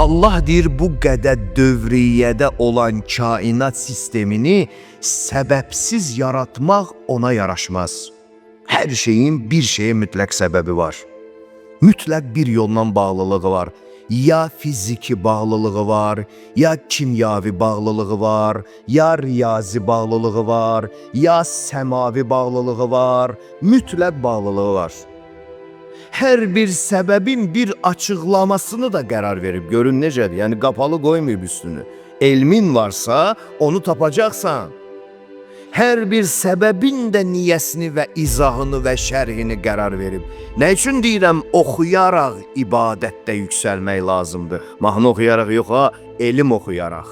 Allah deyir, bu qədər dövriyyədə olan kainat sistemini səbəbsiz yaratmaq ona yaraşmaz. Hər şeyin bir şeyə mütləq səbəbi var. Mütləq bir yolla bağlılığı var. Ya fiziki bağlılığı var, ya kimyavi bağlılığı var, ya riyazi bağlılığı var, ya səmavi bağlılığı var, mütləq bağlılığı var. Hər bir səbəbin bir açıqlamasını da qərar verib. Görün necədir? Yəni qapalı qoymayıb üstünü. Elmin varsa onu tapacaqsan. Hər bir səbəbin də niyyəsini və izahını və şərhini qərar verib. Nə üçün deyirəm, oxuyaraq ibadətdə yüksəlmək lazımdır? Mahnı oxuyaraq yox ha, elm oxuyaraq.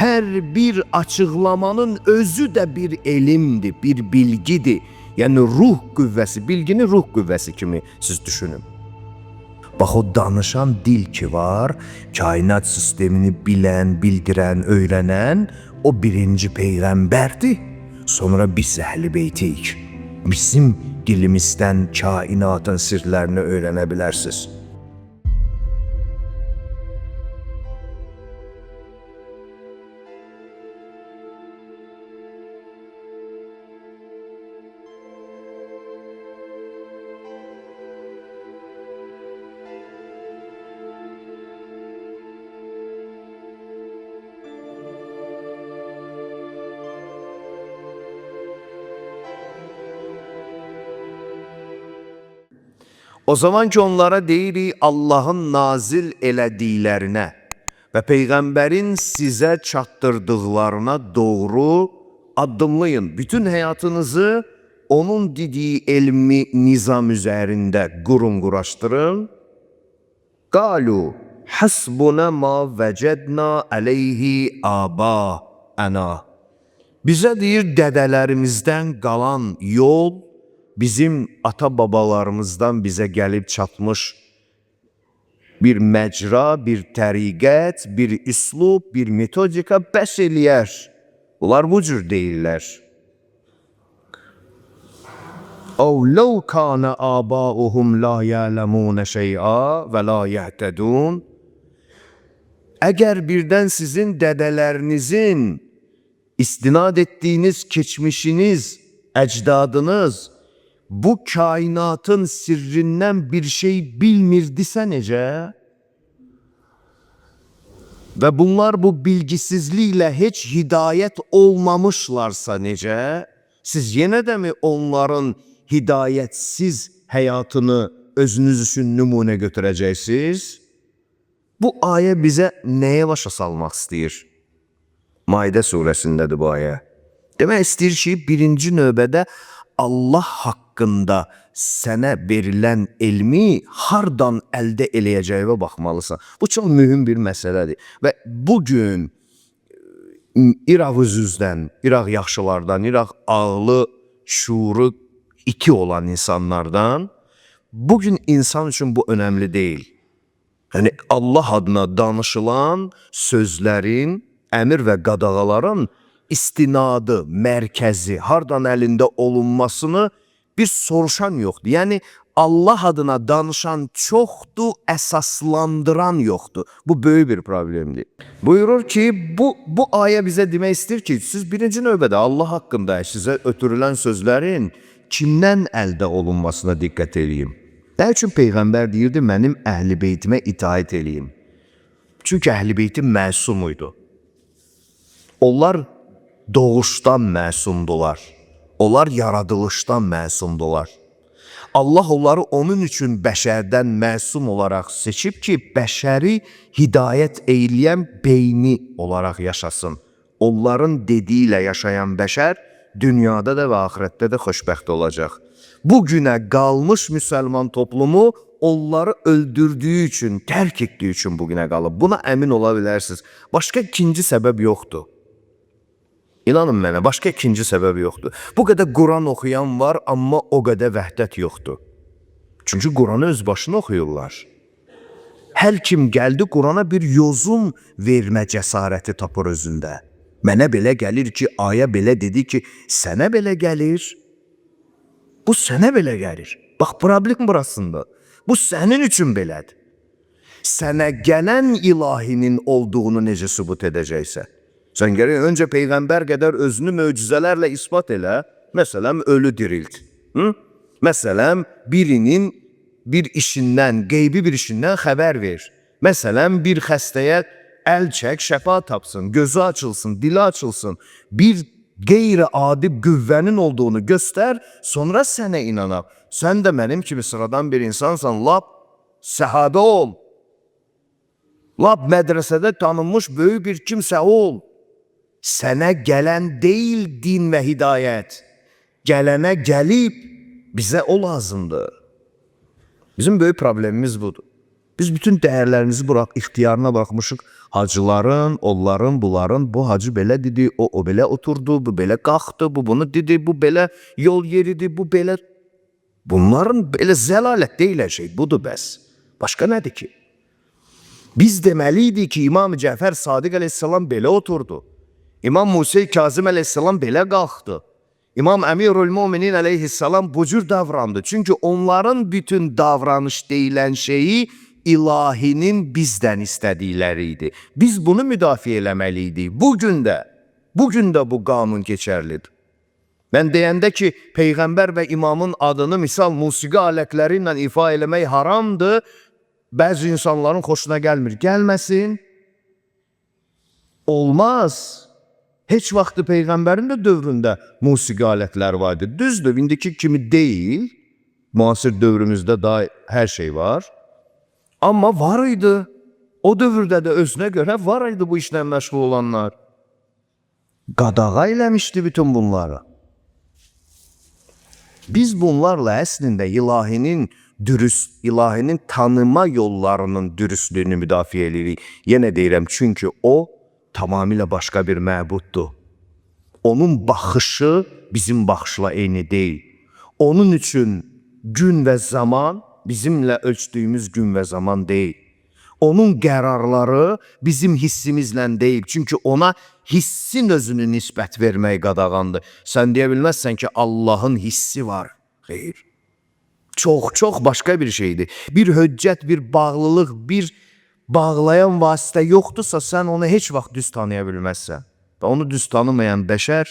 Hər bir açıqlamanın özü də bir elmdir, bir bilgidir. Yəni ruh qüvvəsi, bilgini ruh qüvvəsi kimi siz düşünün. Bax o danışan dil ki var, kainat sistemini bilən, bildirən, öyrənən o birinci peyğəmbərdir. Sonra biz Əhl-i Beytiyik. Bizim dilimizdən kainatın sirlərini öyrənə bilərsiniz. O zaman ki onlara deyirik Allahın nazil elədiklərinə və Peyğəmbərin sizə çatdırdıqlarına doğru addımlayın. Bütün həyatınızı onun dediyi elmi nizam üzərində qurun-quraşdırın. Qalu hasbuna ma vəcədna aleyhi aba'ana. Bizə deyir dədələrimizdən qalan yol, bizim ata-babalarımızdan bizə gəlib çatmış bir məcra, bir təriqət, bir üslub, bir metodika bəs eləyər. Bunlar bu cür deyirlər. Əv ləv kənə abauhum la ya'ləmunə şey'a və la yəhtədun. Əgər birdən sizin dədələrinizin istinad etdiyiniz keçmişiniz, əcdadınız bu kainatın sirrindən bir şey bilmirdisə necə? Və bunlar bu bilgisizliklə heç hidayət olmamışlarsa necə? Siz yenə də mi onların hidayətsiz həyatını özünüz üçün nümunə götürəcəksiniz? Bu ayə bizə nəyə başa salmaq istəyir? Maidə surəsindədir bu ayə. Demək istəyir ki, birinci növbədə Allah haqqında sənə verilən elmi hardan əldə eləyəcəyinə baxmalısan. Bu çox mühüm bir məsələdir. Və bugün İraq üzüzdən, İraq yaxşılardan, İraq ağlı, şuuru iki olan insanlardan bugün insan üçün bu önəmli deyil. Yəni Allah adına danışılan sözlərin, əmr və qadağaların istinadı, mərkəzi, hardan əlində olunmasını bir soruşan yoxdur. Yəni Allah adına danışan çoxdur, əsaslandıran yoxdur. Bu böyük bir problemdir. Buyurur ki, bu ayə bizə demək istəyir ki, siz birinci növbədə Allah haqqında sizə ötürülən sözlərin kimdən əldə olunmasına diqqət edeyim. Nə üçün Peyğəmbər deyirdi, mənim Əhl-i Beytimə itaət edeyim? Çünki Əhl-i Beytim məsum idi. Onlar doğuşdan məsumdular. Onlar yaradılışdan məsumdular. Allah onları onun üçün bəşərdən məsum olaraq seçib ki, bəşəri hidayət eyləyən beyni olaraq yaşasın. Onların dediyi ilə yaşayan bəşər dünyada da və axirətdə də xoşbəxt olacaq. Bugünə qalmış müsəlman toplumu onları öldürdüyü üçün, tərk etdiyi üçün bugünə qalıb. Buna əmin ola bilərsiniz. Başqa ikinci səbəb yoxdur. İnanın mənə, başqa ikinci səbəb yoxdur. Bu qədər Quran oxuyan var, amma o qədər vəhdət yoxdur. Çünki Quranı öz başına oxuyurlar. Hər kim gəldi Qurana bir yozum vermə cəsarəti tapır özündə. Mənə belə gəlir ki, ayə belə dedi ki, sənə belə gəlir. Bu sənə belə gəlir. Bax, problem burasında. Bu sənin üçün belədir. Sənə gələn ilahinin olduğunu necə sübut edəcəksən? Sən gərək öncə Peyğəmbər qədər özünü möcüzələrlə isbat elə. Məsələn, ölü dirilt. Məsələn, birinin bir işindən, qeybi bir işindən xəbər ver. Məsələn, bir xəstəyə əl çək, şəfa tapsın, gözü açılsın, dili açılsın. Bir qeyri-adi qüvvənin olduğunu göstər, sonra sənə inanaq. Sən də mənim kimi sıradan bir insansan, lap səhabə ol. Lap mədrəsədə tanınmış böyük bir kimsə ol. Sənə gələn deyil din və hidayət. Gələnə gəlib, bizə o lazımdır. Bizim böyük problemimiz budur. Biz bütün dəyərlərimizi ixtiyarına baxmışıq. Hacıların, onların, bunların, bu hacı belə dedi, o belə oturdu, bu belə qalxdı, bu bunu dedi, bu belə yol yeridir, bu belə... Bunların belə zəlalət deyiləcək, budur bəs. Başqa nədir ki? Biz deməliydik ki, İmam Cəfər Sadiq əleyhissalam belə oturdu. İmam Musa Kazım əleyhissalam belə qalxdı. İmam Əmirül Müminin əleyhissalam bu cür davrandı. Çünki onların bütün davranış deyilən şeyi ilahinin bizdən istədikləri idi. Biz bunu müdafiə eləməliydik. Bugün də bu qanun keçərlidir. Mən deyəndə ki, Peyğəmbər və imamın adını misal musiqi alətləri ilə ifa eləmək haramdır, bəzi insanların xoşuna gəlmir. Gəlməsin. Olmaz. Heç vaxtı Peyğəmbərin də dövründə musiqi alətləri var idi. Düzdür, indiki kimi deyil. Müasir dövrümüzdə daha hər şey var. Amma var idi. O dövrdə də özünə görə var idi bu işlə məşğul olanlar. Qadağa eləmişdi bütün bunları. Biz bunlarla əslində ilahinin ilahinin tanıma yollarının dürüstlüyünü müdafiə edirik. Yenə deyirəm, çünki o tamamilə başqa bir məbuddur. Onun baxışı bizim baxışla eyni deyil. Onun üçün gün və zaman bizimlə ölçdüyümüz gün və zaman deyil. Onun qərarları bizim hissimizlə deyil. Çünki ona hissin özünü nisbət vermək qadağandır. Sən deyə bilməzsən ki, Allahın hissi var. Xeyr. Çox başqa bir şeydir. Bir höccət, bir bağlılıq, bir bağlayan vasitə yoxdursa, sən onu heç vaxt düz tanıya bilməzsən. Və onu düz tanımayan bəşər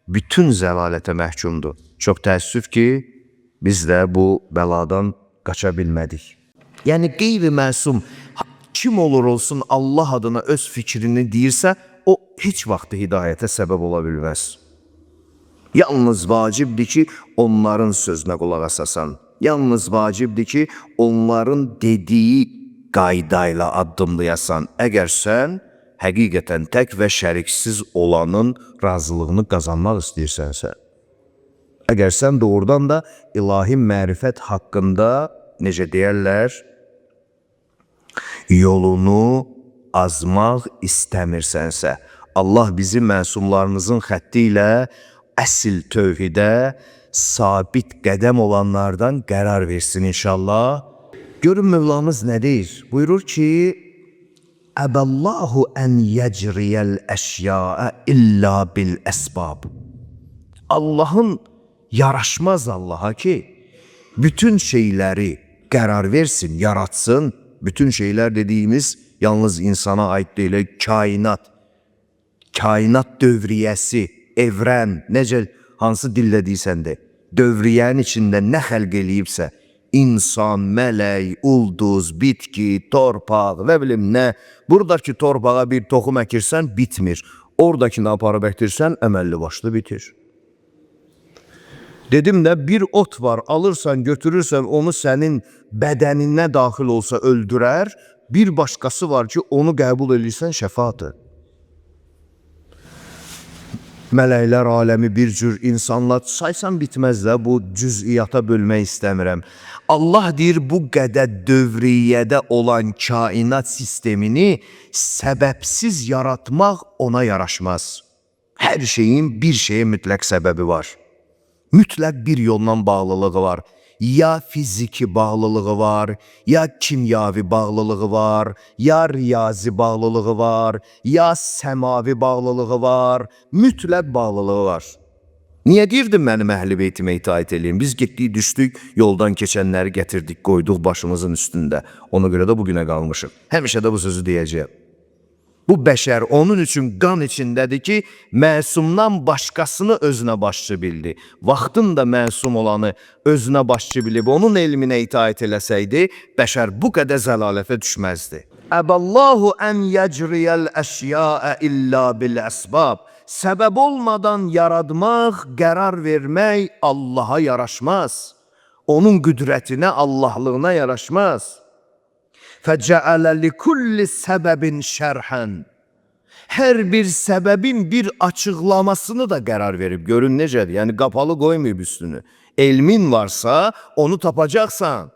bütün zəlalətə məhkumdur. Çox təəssüf ki, biz də bu bəladan qaça bilmədik. Yəni, qeyri-məsum kim olur olsun Allah adına öz fikrini deyirsə, o heç vaxtı hidayətə səbəb ola bilməz. Yalnız vacibdir ki, onların sözünə qulaq asasan. Yalnız vacibdir ki, onların dediyi qaydayla addımlayasan. Əgər sən həqiqətən tək və şəriksiz olanın razılığını qazanmaq istəyirsənsə. Əgər sən doğrudan da ilahi mərifət haqqında, necə deyərlər, yolunu azmaq istəmirsənsə, Allah bizi məsumlarımızın xətti ilə əsl tövhidə sabit qədəm olanlardan qərar versin inşallah. Görün Mövlamız nə deyir? Buyurur ki, Əbəllahu ən yəcriyəl əşyaə illə bil əsbab. Allahın yaraşmaz Allaha ki, bütün şeyləri qərar versin, yaratsın. Bütün şeylər dediyimiz yalnız insana aid deyil, kainat dövriyyəsi, evrən, necə hansı dillə deyirsən de, dövriyyənin içində nə xəlq eləyibsə, insan, mələk, ulduz, bitki, torpaq və bilim nə, buradakı torpağa bir toxum əkirsən, bitmir. Oradakini aparıb əkdirsən, əməlli başlı bitir. Dedim də, bir ot var, alırsan, götürürsən, onu sənin bədəninə daxil olsa öldürər, bir başqası var ki, onu qəbul edirsən, şəfaatdır. Mələklər aləmi bir cür insanlar, saysan bitməz də, bu cüz'iyyata bölmək istəmirəm. Allah deyir, bu qədər dövriyyədə olan kainat sistemini səbəbsiz yaratmaq ona yaraşmaz. Hər şeyin bir şeyə mütləq səbəbi var. Mütləq bir yoldan bağlılığı var. Ya fiziki bağlılığı var, ya kimyavi bağlılığı var, ya riyazi bağlılığı var, ya səmavi bağlılığı var, mütləq bağlılığı var. Niyə deyirdim mənim əhl-i beytimə itaət eləyin? Biz getdik, düşdük, yoldan keçənləri gətirdik, qoyduq başımızın üstündə. Ona görə də bugünə qalmışıq. Həmişə də bu sözü deyəcəyəm. Bu bəşər onun üçün qan içindədir ki, məsumdan başqasını özünə başçı bildi. Vaxtın da məsum olanı özünə başçı bilib, onun elminə itaət eləsəydi, bəşər bu qədər zəlalətə düşməzdi. Əbəllahu ən yəcriyəl əşyaə illə bil-əsbab. Səbəb olmadan yaratmaq, qərar vermək Allaha yaraşmaz. Onun qüdrətinə, Allahlığına yaraşmaz. Fəcəələ likulli səbəbin şərhən. Hər bir səbəbin bir açıqlamasını da qərar verib. Görün necədir? Yəni qapalı qoymayıb üstünü. Elmin varsa onu tapacaqsan.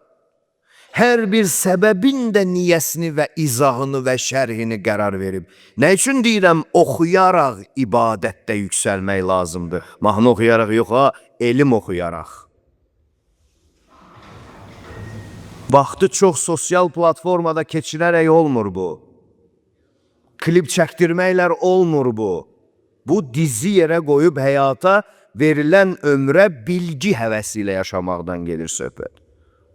Hər bir səbəbin də niyəsini və izahını və şərhini qərar verib. Nə üçün deyirəm, oxuyaraq ibadətdə yüksəlmək lazımdır. Mahnı oxuyaraq yox ha, elm oxuyaraq. Vaxtı çox sosial platformada keçirərək olmur bu. Klip çəkdirməklər olmur bu. Bu dizi yerə qoyub həyata verilən ömrə bilgi həvəsi ilə yaşamaqdan gedir söhbət.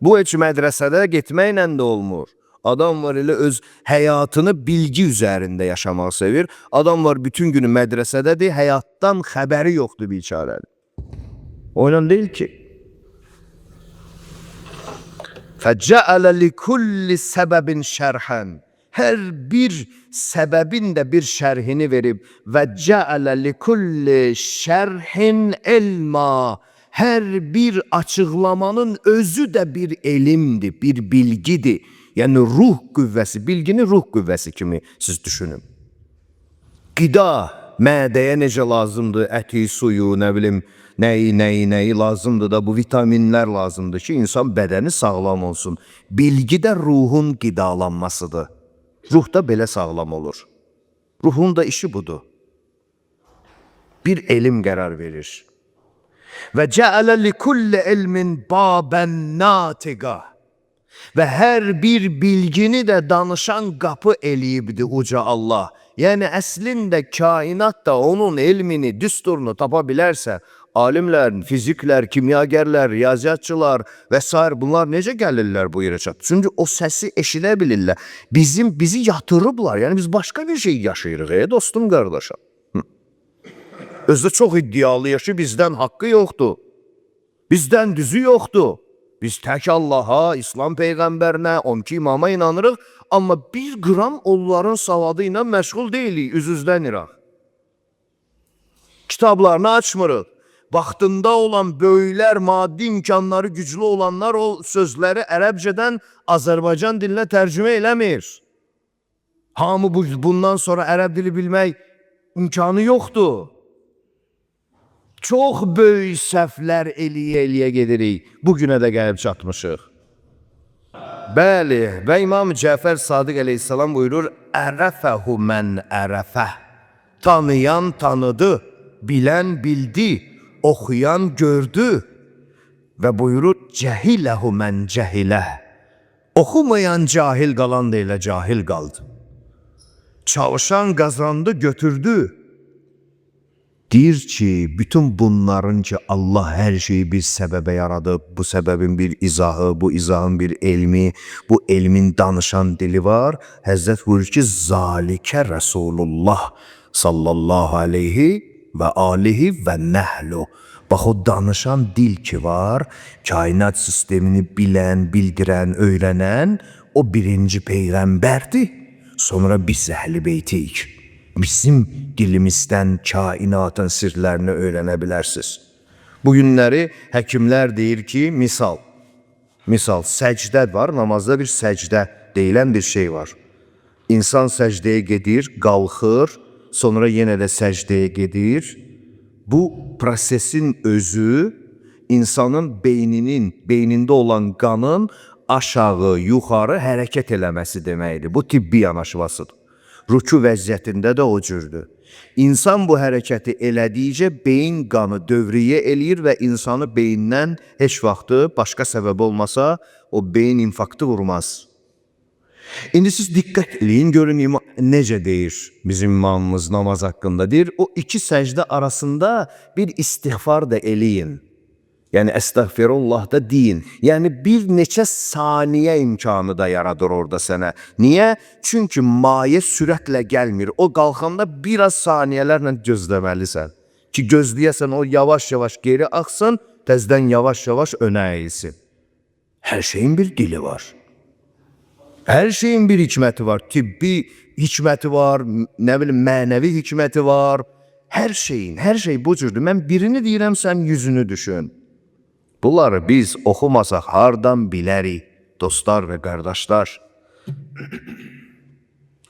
Bu heç mədrəsədə getməklə də olmur. Adam var elə öz həyatını bilgi üzərində yaşamaq sevir. Adam var bütün günü mədrəsədədir, həyatdan xəbəri yoxdur biçarənin. Oynan deyil ki. Fəcəələ likulli səbəbin şərhən. Hər bir səbəbin də bir şərhini verib. Və cəələ likulli şərhin elma. Hər bir açıqlamanın özü də bir elmdir, bir bilgidir. Yəni ruh qüvvəsi, bilgini ruh qüvvəsi kimi siz düşünün. Qida, mədəyə necə lazımdır, əti, suyu, nə bilim, nəyi lazımdır da bu vitaminlər lazımdır ki, insan bədəni sağlam olsun. Bilgi də ruhun qidalanmasıdır. Ruh da belə sağlam olur. Ruhun da işi budur. Bir elm qərar verir. Və cəələ likulli ilmin babən natiqa. Və hər bir bilgini də danışan qapı eləyibdi uca Allah. Yəni əslində kainat da onun elmini, düsturunu tapa bilərsə, alimlər, fiziklər, kimyagərlər, riyaziyyatçılar və s. bunlar necə gəlirlər bu yerə çat? Çünki o səsi eşidə bilirlər. Bizi yatırıblar. Yəni biz başqa bir şey yaşayırıq, dostum, qardaşım. Özdə çox iddialı yaşı, bizdən haqqı yoxdur. Bizdən düzü yoxdur. Biz tək Allaha, İslam Peyğəmbərinə, 12 imama inanırıq, amma bir qram onların savadı ilə məşğul deyilik, üz-üzdən iraq. Kitablarını açmırıq. Vaxtında olan böyüklər, maddi imkanları güclü olanlar o sözləri ərəbcədən Azərbaycan dilinə tərcümə eləmir. Hamı bundan sonra ərəb dili bilmək imkanı yoxdur. Çox böyük səhvlər eləyə gedirik. Bugünə də gəlib çatmışıq. Bəli, və İmam Cəfər Sadiq əleyhissalam buyurur, ərəfəhu mən ərəfə. Tanıyan tanıdı, bilən bildi, oxuyan gördü. Və buyurur, cəhiləhu mən cəhilə. Oxumayan cahil qalan da elə cahil qaldı. Çalışan qazandı, götürdü. Deyir ki, bütün bunların ki, Allah hər şeyi bir səbəbə yaradıb, bu səbəbin bir izahı, bu izahın bir elmi, bu elmin danışan dili var. Həzrət buyurur ki, zalikə Rasulullah sallallahu aleyhi və alihi və nəhlu. Bax, o danışan dil ki var, kainat sistemini bilən, bildirən, öyrənən, o birinci peyğəmbərdir. Sonra biz əhl-i beytiyik. Bizim dilimizdən kainatın sirlərini öyrənə bilərsiniz. Bu günləri həkimlər deyir ki, misal, səcdə var, namazda bir səcdə deyilən bir şey var. İnsan səcdəyə gedir, qalxır, sonra yenə də səcdəyə gedir. Bu prosesin özü insanın beynində olan qanın aşağı, yuxarı hərəkət eləməsi deməkdir. Bu tibbi yanaşmasıdır. Rükû vəziyyətində də o cürdür. İnsan bu hərəkəti elədikcə beyin qanı dövriyə eləyir və insanı beyindən heç vaxtı başqa səbəb olmasa o beyin infarktı vurmaz. İndi siz diqqət eləyin, görün necə deyir bizim imamımız namaz haqqında? Deyir, o iki səcdə arasında bir istiğfar da eləyin. Yəni, əstəğfirullah da deyin. Yəni, bir neçə saniyə imkanı da yaradır orada sənə. Niyə? Çünki maye sürətlə gəlmir. O qalxanda biraz saniyələrlə gözləməlisən. Ki, gözləyəsən o yavaş-yavaş geri axsın, təzdən yavaş-yavaş önə əyilsin. Hər şeyin bir dili var. Hər şeyin bir hikməti var. Tibbi hikməti var, nə bilim, mənəvi hikməti var. Hər şey bu cürdür. Mən birini deyirəm, sən yüzünü düşün. Bunları biz oxumasaq hardan bilərik, dostlar və qardaşlar?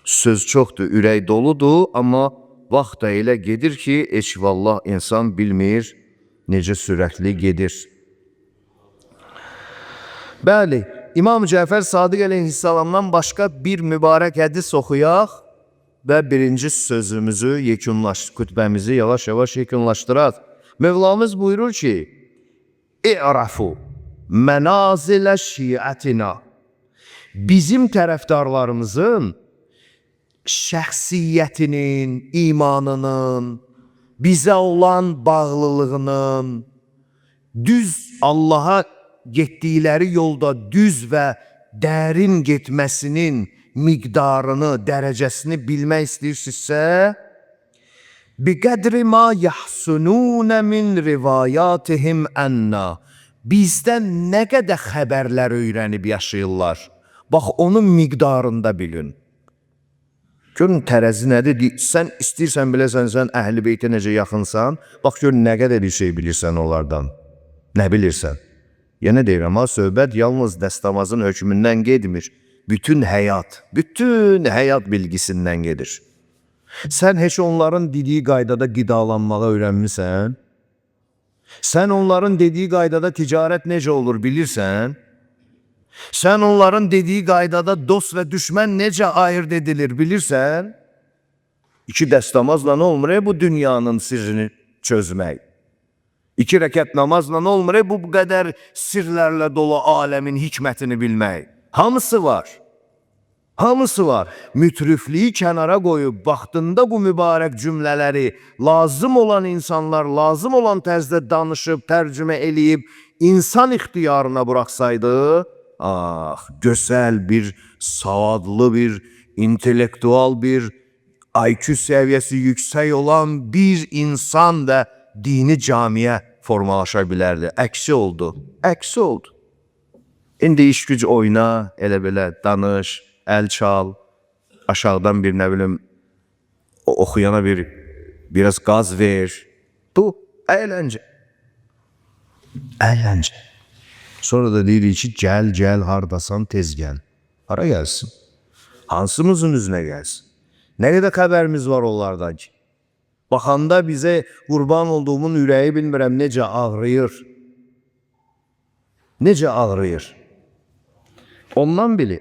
Söz çoxdur, ürək doludur, amma vaxt da elə gedir ki, vallah insan bilmir, necə sürətli gedir. Bəli, İmam Cəfər Sadiq əleyhissalamdan başqa bir mübarək hədis oxuyaq və birinci sözümüzü xütbəmizi yavaş-yavaş yekunlaşdıraq. Mevlamız buyurur ki, İ'rafu mənazilə şiətina. Bizim tərəfdarlarımızın şəxsiyyətinin, imanının, bizə olan bağlılığının, düz Allaha getdikləri yolda düz və dərin getməsinin miqdarını, dərəcəsini bilmək istəyirsinizsə, biqədri ma yahsununə min rivayatihim ənna. Bizdən nə qədər xəbərlər öyrənib yaşayırlar. Bax, onun miqdarında bilin. Görün, tərəzi nədir? Sən istəyirsən biləsən, sən əhl-i beytə necə yaxınsan, bax, görün, nə qədər bir şey bilirsən onlardan. Nə bilirsən? Yenə deyirəm, söhbət yalnız dəstəmazın hökmündən gedmir. Bütün həyat bilgisindən gedir. Sən heç onların dediyi qaydada qidalanmağa öyrənmirsən? Sən onların dediyi qaydada ticarət necə olur bilirsən? Sən onların dediyi qaydada dost və düşmən necə ayırt edilir bilirsən? İki dəstəmazla nə olmur bu dünyanın sirrini çözmək? 2 rəkət namazla nə olmur bu qədər sirlərlə dolu aləmin hikmətini bilmək? Hamısı var. Hamısı var. Mütrifliyi kənara qoyub, vaxtında bu mübarək cümlələri lazım olan insanlar, lazım olan tərzdə danışıb, tərcümə eləyib, insan ixtiyarına buraxsaydı, gözəl bir, savadlı bir, intellektual bir, IQ səviyyəsi yüksək olan bir insan da dini camiyə formalaşa bilərdi. Əksi oldu. Əksi oldu. İndi iş güc oyna, elə belə danış, əl çal, aşağıdan bir nə bilim, oxuyana biraz qaz ver. Bu, əyləncə. Əyləncə. Sonra da deyirik ki, gəl, hardasan, tez gəl. Hara gəlsin? Hansımızın üzünə gəlsin? Nə qədər xəbərimiz var onlardan ki? Baxanda bizə qurban olduğumun ürəyi bilmirəm necə ağrıyır. Necə ağrıyır. Ondan bili.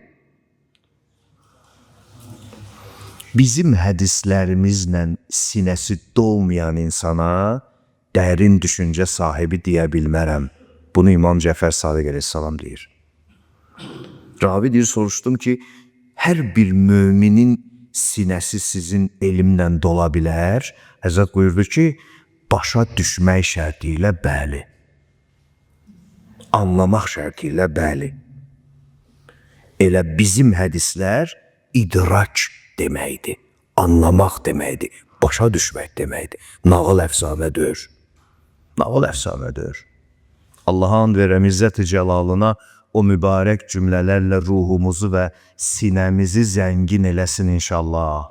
Bizim hədislərimizlə sinəsi dolmayan insana dərin düşüncə sahibi deyə bilmərəm. Bunu İmam Cəfər Sadiq əleyhissalam deyir. Ravi deyir, soruşdum ki, hər bir müminin sinəsi sizin elmlə dola bilər. Həzrət buyurdu ki, başa düşmək şərti ilə bəli. Anlamaq şərti ilə bəli. Elə bizim hədislər idrak deməkdir, anlamaq deməkdir, başa düşmək deməkdir. Nağıl əfsanədir. Nağıl əfsanədir. Allaha and verəm İzzət-i Cəlalına o mübarək cümlələrlə ruhumuzu və sinəmizi zəngin eləsin inşallah.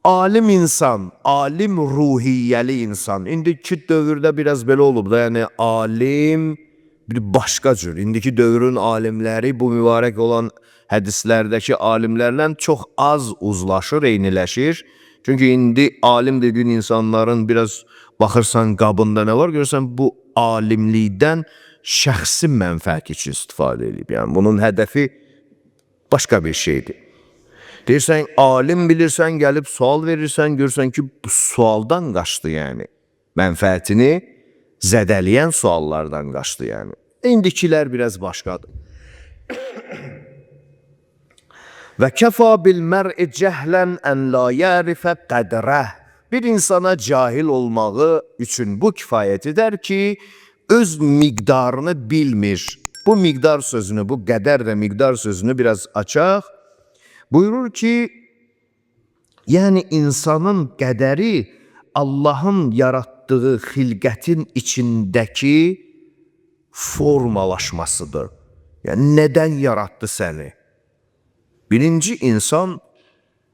Alim insan, alim ruhiyyəli insan. İndiki dövrdə biraz belə olub da, yəni alim bir başqa cür. İndiki dövrün alimləri bu mübarək olan hədislərdəki alimlərlə çox az uzlaşır, eyniləşir. Çünki indi alim dediyin insanların biraz baxırsan qabında nə var, görürsən bu alimlikdən şəxsi mənfəət üçün istifadə edib. Yəni bunun hədəfi başqa bir şeydir. Deyirsən, alim bilirsən, gəlib sual verirsən, görürsən ki, bu sualdan qaçdı yəni. Mənfəətini zədələyən suallardan qaçdı yəni. İndikilər biraz başqadır. Və kəfa bil mər'i cəhlən ən la yərifə qədrəh. Bir insana cahil olmağı üçün bu kifayət edər ki, öz miqdarını bilmir. Bu miqdar sözünü, bu qədər və miqdar sözünü biraz açaq. Buyurur ki, yəni insanın qədəri Allahın yaratdığı xilqətin içindəki formalaşmasıdır. Yəni, nədən yaratdı səni? Birinci insan,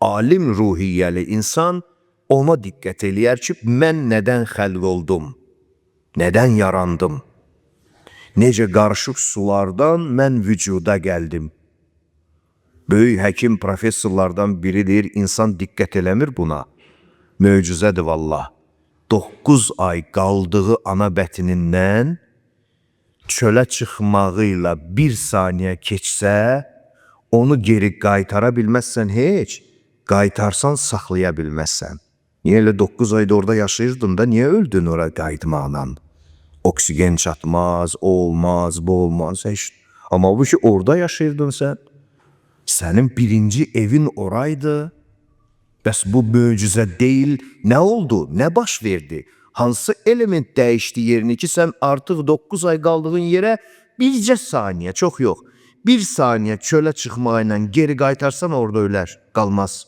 alim ruhiyyəli insan ona diqqət eləyər ki, mən nədən xəlq oldum? Nədən yarandım? Necə qarışıq sulardan mən vücuda gəldim? Böyük həkim professorlardan biri deyir, insan diqqət eləmir buna. Möcüzədir vallah. 9 ay qaldığı ana bətinindən çölə çıxmağıyla 1 saniyə keçsə, onu geri qaytara bilməzsən heç, qaytarsan saxlaya bilməzsən. Niyə elə 9 ayda orada yaşayırdın da, niyə öldün ora qayıtmaqla? Oksigen çatmaz, o olmaz, bu olmaz, heç. Amma bu ki, orada yaşayırdın sən. Sənin birinci evin oraydı. Bəs bu möcüzə deyil, nə oldu, nə baş verdi? Hansı element dəyişdi yerini ki, sən artıq 9 ay qaldığın yerə bircə saniyə, çox yox, 1 saniyə çölə çıxmaqla geri qaytarsan orada ölər, qalmaz.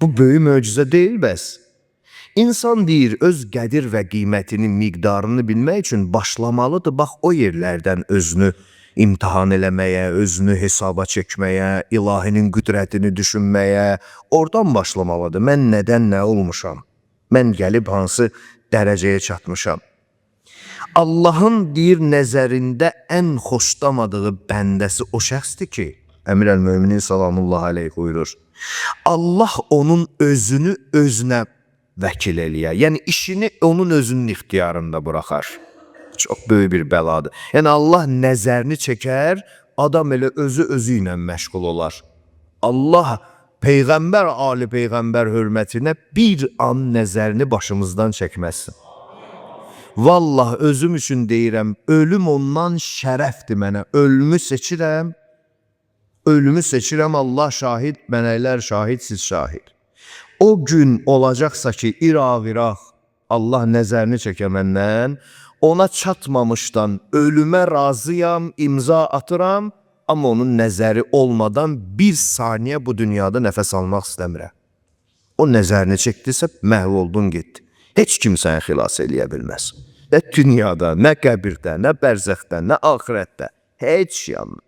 Bu böyük möcüzə deyil bəs. İnsan deyir, öz qədir və qiymətinin miqdarını bilmək üçün başlamalıdır, bax o yerlərdən özünü imtihan eləməyə, özünü hesaba çəkməyə, ilahinin qüdrətini düşünməyə, oradan başlamalıdır. Mən nədən nə olmuşam? Mən gəlib hansı dərəcəyə çatmışam? Allahın deyir nəzərində ən xoşlamadığı bəndəsi o şəxsdir ki, Əmir əl-Möminin salamullah aleyh buyurur. Allah onun özünü özünə vəkil eləyər. Yəni işini onun özünün ixtiyarında buraxar. Çox böyük bir bəladır. Yəni Allah nəzərini çəkər, adam elə özü ilə məşğul olar. Allah Peyğəmbər, Ali Peyğəmbər hörmətinə bir an nəzərini başımızdan çəkməsin. Vallah özüm üçün deyirəm, ölüm ondan şərəfdir mənə. Ölümü seçirəm, Allah şahid, mənəklər şahid, siz şahid. O gün olacaqsa ki, iraq, Allah nəzərini çəkə məndən, ona çatmamışdan ölümə razıyam, imza atıram, amma onun nəzəri olmadan 1 saniyə bu dünyada nəfəs almaq istəmirəm. O nəzərini çəkdirsə, məhv oldun getdi. Heç kim səni xilas eləyə bilməz. Nə dünyada, nə qəbirdə, nə bərzəxdə, nə axirətdə, heç yanında.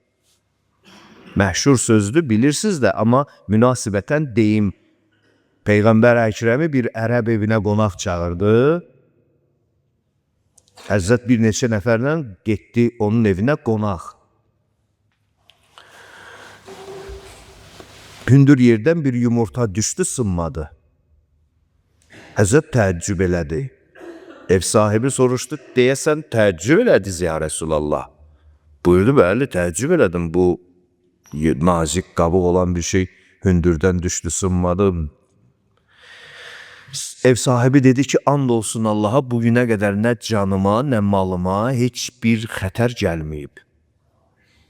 Məşhur sözdür, bilirsiniz də, amma münasibətən deyim. Peyğəmbər Əkrəmi bir ərəb evinə qonaq çağırdı. Həzrət bir neçə nəfərlə getdi onun evinə qonaq. Hündür yerdən bir yumurta düşdü, sınmadı. Həzrət təəccüb elədi. Ev sahibi soruşdu, deyəsən təəccüb elədiniz ya Rəsulallah. Buyurdu, bəli, təəccüb elədim. Bu nazik qabıq olan bir şey hündürdən düşdü, sınmadı. Ev sahibi dedi ki, and olsun Allaha, bugünə qədər nə canıma, nə malıma heç bir xətər gəlməyib.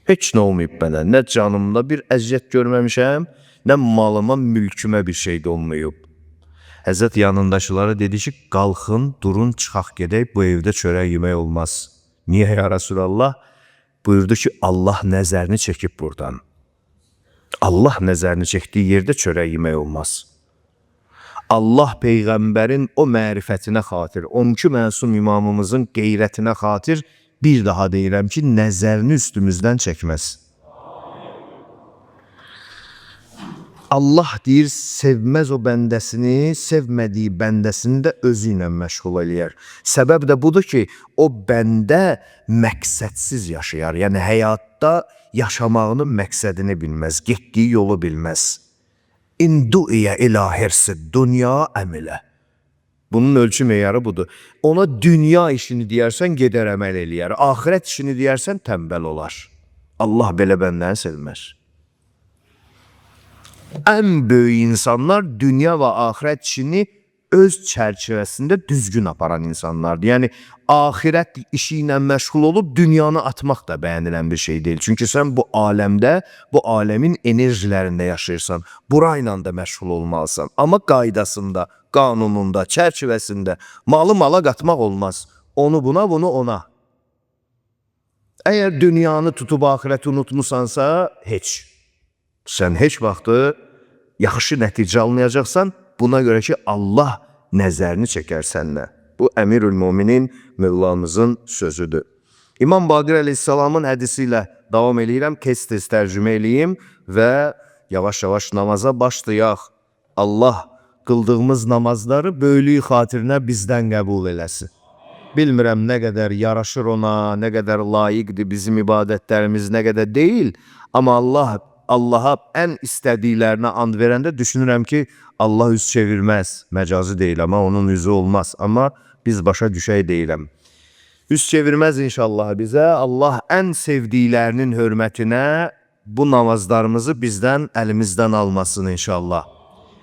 Heç nə olmayıb mənə, nə canımda bir əziyyət görməmişəm, nə malıma, mülkümə bir şey də olmayıb. Həzrət yanındaşılara dedi ki, qalxın, durun, çıxaq gedək, bu evdə çörək yemək olmaz. Niyə ya Rasulallah? Buyurdu ki, Allah nəzərini çəkib buradan. Allah nəzərini çəkdiyi yerdə çörək yemək olmaz. Allah Peyğəmbərin o mərifətinə xatir, 12 məsum imamımızın qeyrətinə xatir, bir daha deyirəm ki, nəzərini üstümüzdən çəkməz. Allah deyir, sevməz o bəndəsini, sevmədiyi bəndəsini də özü ilə məşğul eləyər. Səbəb də budur ki, o bəndə məqsədsiz yaşayar. Yəni, həyatda yaşamağının məqsədini bilməz, getdiyi yolu bilməz. İnduiyə ilə hirsi dünya əmilə. Bunun ölçü meyarı budur. Ona dünya işini deyərsən, gedər əməl eləyər. Ahirət işini deyərsən, tənbəl olar. Allah belə bəndən sevməz. Ən böyük insanlar dünya və ahirət işini öz çərçivəsində düzgün aparan insanlardır. Yəni axirət işi ilə məşğul olub dünyanı atmaq da bəyənilən bir şey deyil. Çünki sən bu aləmdə, bu aləmin enerjilərində yaşayırsan. Burayla da məşğul olmalısan. Amma qaydasında, qanununda, çərçivəsində malı mala qatmaq olmaz. Onu buna, bunu ona. Əgər dünyanı tutub axirəti unutmusansa, heç. Sən heç vaxtı yaxşı nəticə almayacaqsan, buna görə ki, Allah nəzərini çəkər səndən. Bu, Əmirül-Müminin Mövlamızın sözüdür. İmam Baqir əleyhissalamın hədisi ilə davam eləyirəm, tez-tez tərcümə eləyim və yavaş-yavaş namaza başlayaq. Allah qıldığımız namazları böyüklüyü xatirinə bizdən qəbul eləsin. Bilmirəm nə qədər yaraşır ona, nə qədər layiqdir bizim ibadətlərimiz, nə qədər deyil. Amma Allaha ən istədiklərinə and verəndə düşünürəm ki, Allah üz çevirməz. Məcazi deyil, amma onun üzü olmaz. Amma biz başa düşək deyiləm. Üz çevirməz inşallah bizə. Allah ən sevdiklərinin hörmətinə bu namazlarımızı bizdən, əlimizdən almasın inşallah.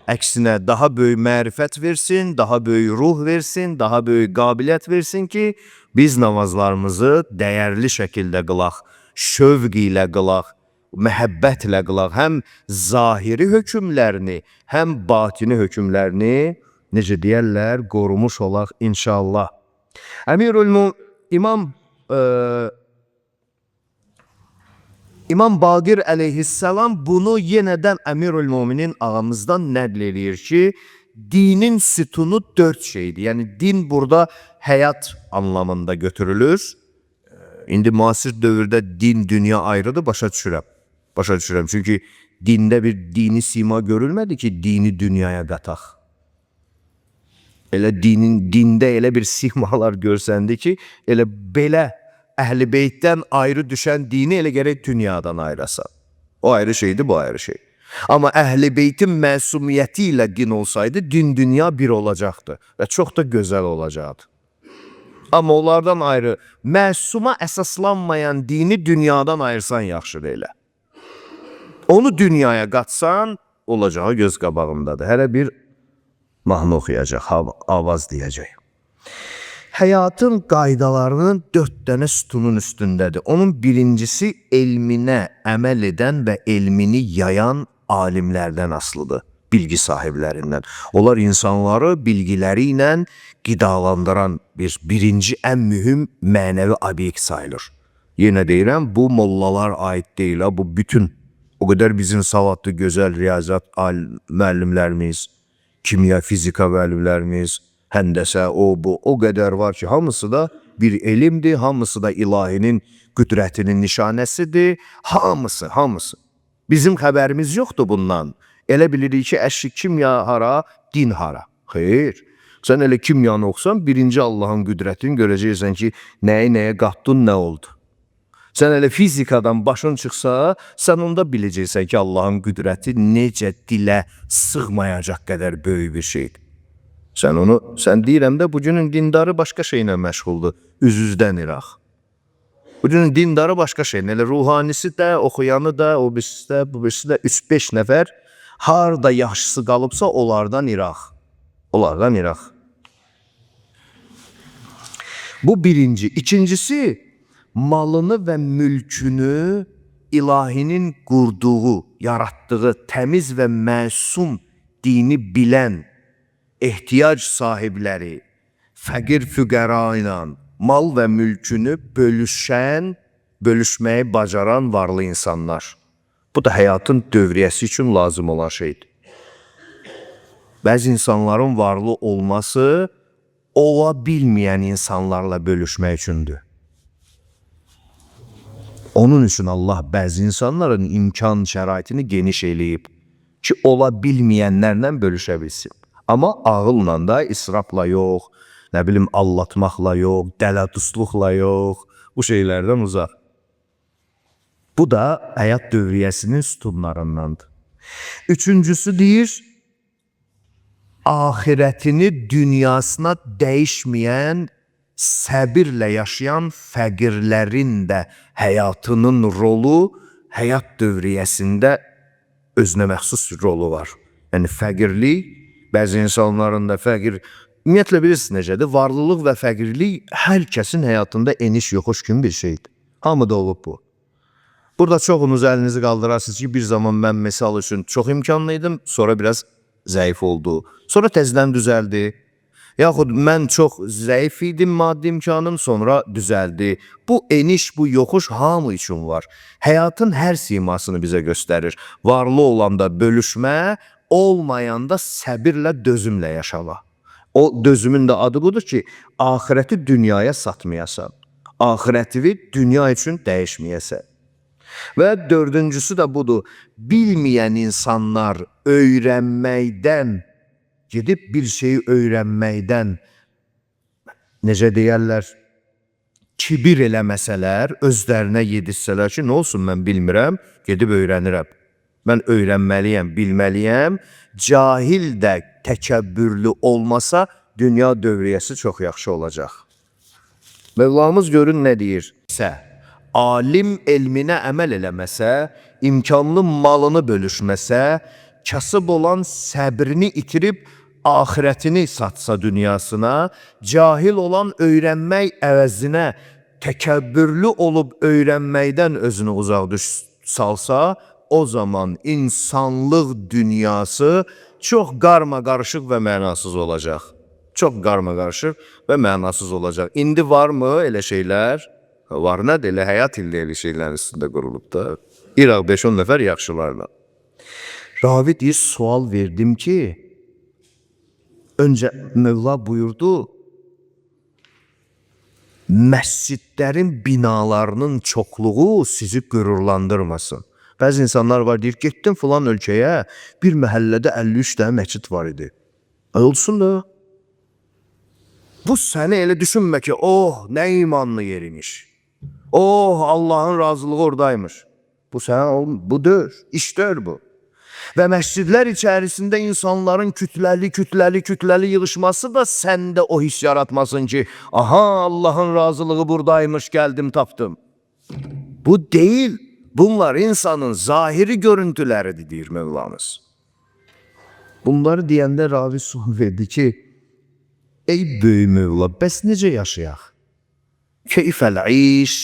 Əksinə daha böyük mərifət versin, daha böyük ruh versin, daha böyük qabiliyyət versin ki, biz namazlarımızı dəyərli şəkildə qılaq, şövq ilə qılaq, məhəbbətlə qılaq. Həm zahiri hökmlərini, həm batini hökmlərini, necə deyərlər, qorumuş olaq inşallah. İmam Baqir əleyhissalam bunu yenədən Əmirül-Müminin ağamızdan nəql edir ki, dinin sütunu 4 şeydir. Yəni din burada həyat anlamında götürülür. İndi müasir dövrdə din, dünya ayrıdır, başa düşürəm. Başa düşürəm. Çünki dində bir dini sima görülmədi ki, dini dünyaya qataq. Elə dində elə bir simalar görsəndi ki, elə belə Əhl-i Beytdən ayrı düşən dini elə gərək dünyadan ayırasan. O ayrı şeydir, bu ayrı şey. Amma Əhl-i Beytin məsumiyyəti ilə din olsaydı, din-dünya bir olacaqdı və çox da gözəl olacaqdı. Amma onlardan ayrı, məsuma əsaslanmayan dini dünyadan ayırsan yaxşıdır elə. Onu dünyaya qatsan, olacağı göz qabağındadır. Hərə bir mahnı oxuyacaq, avaz deyəcək. Həyatın qaydalarının 4 dənə sütunun üstündədir. Onun birincisi elminə əməl edən və elmini yayan alimlərdən asılıdır, bilgi sahiblərindən. Onlar insanları bilgiləri ilə qidalandıran birinci ən mühüm mənəvi obyekt sayılır. Yenə deyirəm, bu mollalar aid deyil, bu bütün. O qədər bizim savadlı, gözəl riyazat müəllimlərimiz, kimya, fizika müəllimlərimiz, həndəsə, o qədər var ki, hamısı da bir elmdir, hamısı da ilahinin qüdrətinin nişanəsidir, hamısı. Bizim xəbərimiz yoxdur bundan. Elə bilirik ki, əşi kimya hara, din hara. Xeyr, sən elə kimyanı oxusan, birinci Allahın qüdrətini görəcəksən ki, nəyə qatdın, nə oldu. Sən elə fizikadan başın çıxsa, sən onda biləcəksən ki, Allahın qüdrəti necə dilə sığmayacaq qədər böyük bir şeydir. Sən deyirəm də, bugünün dindarı başqa şeylə məşğuldur, üz-üzdən iraq. Bugünün dindarı başqa şeylə, elə ruhanisi də, oxuyanı da, o birisi də, bu birisi də 3-5 nəfər, harada yaxşısı qalıbsa, onlardan iraq. Onlardan iraq. Bu birinci. İkincisi, malını və mülkünü ilahinin qurduğu, yaratdığı təmiz və məsum dini bilən, ehtiyac sahibləri, fəqir füqəra ilə mal və mülkünü bölüşməyi bacaran varlı insanlar. Bu da həyatın dövriyyəsi üçün lazım olan şeydir. Bəzi insanların varlı olması ola bilməyən insanlarla bölüşmək üçündür. Onun üçün Allah bəzi insanların imkan şəraitini geniş eləyib ki, ola bilməyənlərlə bölüşə bilsin. Amma ağılla da, israfla yox, nə bilim, allatmaqla yox, dələdusluqla yox, bu şeylərdən uzaq. Bu da həyat dövriyyəsinin sütunlarındandır. Üçüncüsü deyir, ahirətini dünyasına dəyişməyən, səbirlə yaşayan fəqirlərin də həyatının rolu, həyat dövriyyəsində özünə məxsus rolu var. Yəni fəqirlik bəzi insanların da fəqir. Ümumiyyətlə bilirsiniz necədir? Varlılıq və fəqirlik hər kəsin həyatında eniş yoxuş kimi bir şeydir. Hamıda olub bu. Burada çoxunuz əlinizi qaldırarsınız ki, bir zaman mən misal üçün çox imkanlıydım, sonra biraz zəif oldu. Sonra təzədən düzəldi. Yaxud mən çox zəif idim maddi imkanım, sonra düzəldi. Bu eniş, bu yoxuş hamı üçün var. Həyatın hər simasını bizə göstərir. Varlı olanda bölüşmə, olmayanda səbirlə, dözümlə yaşama. O dözümün də adı budur ki, ahirəti dünyaya satmayasan. Ahirəti dünya üçün dəyişməyəsən. Və dördüncüsü də budur. Bilməyən insanlar öyrənməkdən, gedib bir şeyi öyrənməkdən, necə deyərlər, kibir eləməsələr, özlərinə yedissələr ki, nə olsun mən bilmirəm, gedib öyrənirəm. Mən öyrənməliyəm, bilməliyəm. Cahil də təkəbbürlü olmasa, dünya dövriyyəsi çox yaxşı olacaq. Mövlamız görün nə deyir? Alim elminə əməl eləməsə, imkanlı malını bölüşməsə, kasıb olan səbrini itirib, ahirətini satsa dünyasına, cahil olan öyrənmək əvəzinə təkəbbürlü olub öyrənməkdən özünü uzaq salsa, o zaman insanlıq dünyası çox qarma-qarışıq və mənasız olacaq. Çox qarma-qarışıq və mənasız olacaq. İndi varmı elə şeylər? Var nədir? Elə həyat ildə elə şeylərin üstündə qurulub da. İraq 5-10 nəfər yaxşılarla. Ravi deyir, sual verdim ki, öncə Mövla buyurdu, məscidlərin binalarının çoxluğu sizi qürurlandırmasın. Bəzi insanlar var, deyir, getdim filan ölkəyə, bir məhəllədə 53 dənə məscid var idi. Olsun da. Bu səni elə düşünmə ki, oh, nə imanlı yer imiş. Oh, Allahın razılığı oradaymış. Bu sənə, bu dör, iş dör bu. Və məscidlər içərisində insanların kütləli yığışması da səndə o his yaratmasın ki, aha, Allahın razılığı buradaymış, gəldim, tapdım. Bu deyil. Bunlar insanın zahiri görüntüləridir, deyir Mövlamız. Bunları deyəndə ravi sual verdi ki, ey böyük Mövla, bəs necə yaşayaq? Keyfəl-iş,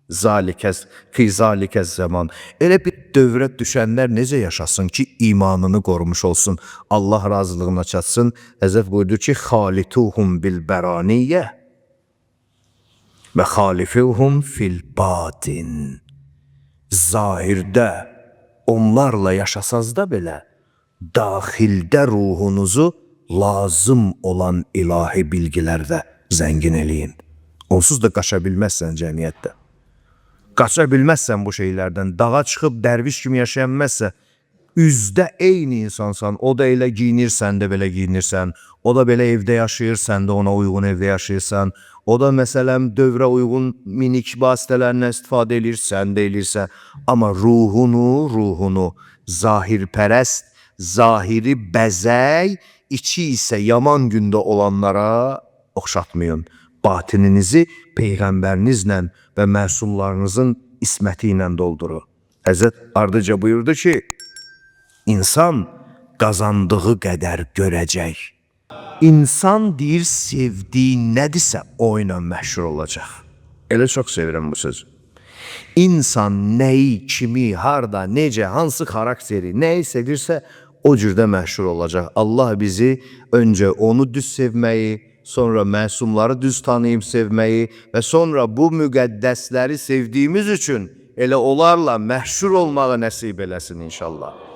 zalikəz zaman. Elə bir dövrə düşənlər necə yaşasın ki, imanını qorumuş olsun, Allah razılığına çatsın. Həzrət buyurdu ki, xalituhum bil-bəraniyyə və xalifuhum fil-batin. Zahirdə onlarla yaşasaz da belə, daxildə ruhunuzu lazım olan ilahi bilgilərdə zəngin eləyin. Onsuz da qaça bilməzsən cəmiyyətdə. Qaça bilməzsən bu şeylərdən. Dağa çıxıb dərviş kimi yaşayanməzsə, üzdə eyni insansan. O da elə giyinir, sən də belə giyinirsən. O da belə evdə yaşayır, sən də ona uyğun evdə yaşayırsan. O da məsələn dövrə uyğun minik vasitələrindən istifadə edir, sən də elirsən. Amma ruhunu zahirpərəst, zahiri bəzək, içi isə yaman gündə olanlara oxşatmayın. Batininizi Peyğəmbərinizlə və məsumlarınızın isməti ilə doldurun. Həzrət ardıca buyurdu ki, insan qazandığı qədər görəcək. İnsan deyir, sevdiyi nədirsə o ilə məşhur olacaq. Elə çox sevirəm bu sözü. İnsan nəyi, kimi, harda, necə, hansı xarakteri, nəyi sevirsə o cürdə məşhur olacaq. Allah bizi öncə onu düz sevməyi, sonra məsumları düz tanıyıb sevməyi və sonra bu müqəddəsləri sevdiyimiz üçün elə onlarla məşhur olmağı nəsib eləsin inşallah.